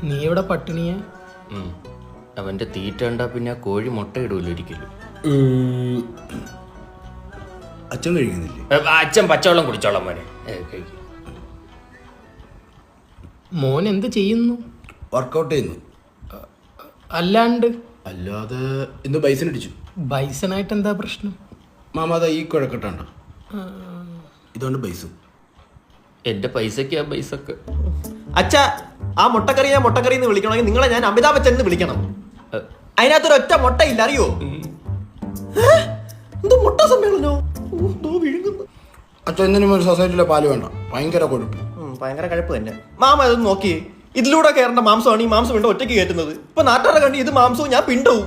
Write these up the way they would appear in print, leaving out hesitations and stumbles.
നീ ഇവിടെ പട്ടിണിയാ? അവന്റെ തീറ്റ ഉണ്ടാ പിന്നെ കോഴി മുട്ട ഇടൂല ഒരിക്കലും. അച്ഛൻ കഴിക്കുന്നില്ലേ? അച്ഛൻ പച്ചവെള്ളം കുടിച്ചോളാം മോനെ. മോൻ എന്ത് ചെയ്യുന്നു? വർക്കൗട്ട് ചെയ്യുന്നു. അല്ലാതെ ഇന്ന് ബൈസൺ അടിച്ചു. ബൈസനായിട്ട് എന്താ പ്രശ്നം? മാമാത ഈ കുഴക്കട്ടാണ്ട ഇതുകൊണ്ട് ബൈസും. എന്റെ പൈസക്ക് ആ പൈസക്ക്. അച്ഛാ, ആ മുട്ടക്കറി ഞാൻ മുട്ടക്കറി എന്ന് വിളിക്കണമെങ്കിൽ നിങ്ങളെ ഞാൻ അമിതാഭ് ബച്ചൻ എന്ന് വിളിക്കണം. അതിനകത്തൊരു ഒറ്റ മുട്ടയില്ല, അറിയോ? എന്തോ മുട്ട സമ്മേളനോ വിഴുങ്ങുന്നു. അച്ഛൻ എന്തിനും ഒരു സൊസൈറ്റിയിലെ പാല് വേണ്ട, ഭയങ്കര കൊഴുപ്പ്. ഭയങ്കര കഴപ്പ് തന്നെ. മാമ ഇതൊന്ന് നോക്കി, ഇതിലൂടെ കയറേണ്ട മാംസമാണ് ഈ മാംസം കൊണ്ട് ഒറ്റയ്ക്ക് കയറ്റുന്നത്. ഇപ്പൊ നാട്ടുകാരെ കണ്ടി ഇത് മാംസവും ഞാൻ പിണ്ടവും.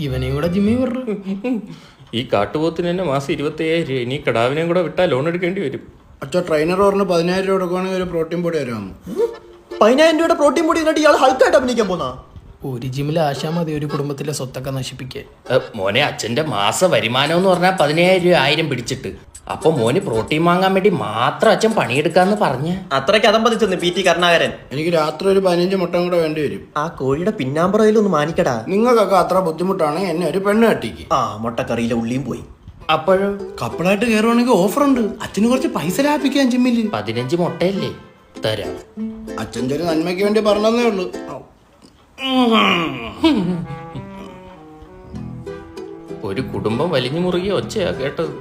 ഇവനെയും കൂടെ ജിമ്മി വിടു. ഈ കാട്ടുപോത്തിന് തന്നെ മാസം 25,000. ഇനി കടാവിനെയും കൂടെ വിട്ടാൽ ലോൺ എടുക്കേണ്ടി വരും. അച്ഛൻ ട്രെയിനർ പറഞ്ഞ് 10,000 രൂപ കൊടുക്കുവാണെങ്കിൽ ഒരു പ്രോട്ടീൻ പൊടി വരാമെന്ന്. 10,000 രൂപയുടെ പ്രോട്ടീൻ പൊടി എന്നിട്ട് ഇയാൾ ഹൾക്കായിട്ട് അഭിനയിക്കാൻ പോന്നാ? ഒരു ജിമ്മിൽ ആശാ മതി ഒരു കുടുംബത്തിലെ സ്വത്തൊക്കെ നശിപ്പിക്കാൻ. മോനെ, അച്ഛന്റെ മാസ വരുമാനം എന്ന് പറഞ്ഞാൽ 15,000 രൂപ 1000 പിടിച്ചിട്ട്. അപ്പൊ മോന് പ്രോട്ടീൻ വാങ്ങാൻ വേണ്ടി മാത്രം അച്ഛൻ പണിയെടുക്കാന്ന് പറഞ്ഞ അത്രയ്ക്ക് അതമ്പതിച്ചെന്ന് PT കരുണാകരൻ. എനിക്ക് രാത്രി ഒരു 15 മുട്ട കൂടെ വേണ്ടി വരും. ആ കോഴിയുടെ പിന്നാമ്പറയിലൊന്ന് മാനിക്കടാ. നിങ്ങൾക്കൊക്കെ അത്ര ബുദ്ധിമുട്ടാണെങ്കിൽ എന്നെ ഒരു പെണ്ണ് കെട്ടിക്ക്. ആ മുട്ടക്കറിയിലെ ഉള്ളിയും പോയി. അപ്പോഴോ കപ്പിളായിട്ട് കയറുവാണെങ്കിൽ ഓഫർ ഉണ്ട്. അച്ഛന് കുറച്ച് പൈസ ലാഭിക്കാൻ ജിമ്മില്. 15 മുട്ടയല്ലേ തരാം. അച്ഛൻ്റെ ഒരു നന്മയ്ക്ക് വേണ്ടി പറഞ്ഞതേ ഉള്ളൂ. ഒരു കുടുംബം വലിഞ്ഞു മുറുകിയ ഒച്ചയാ കേട്ടത്.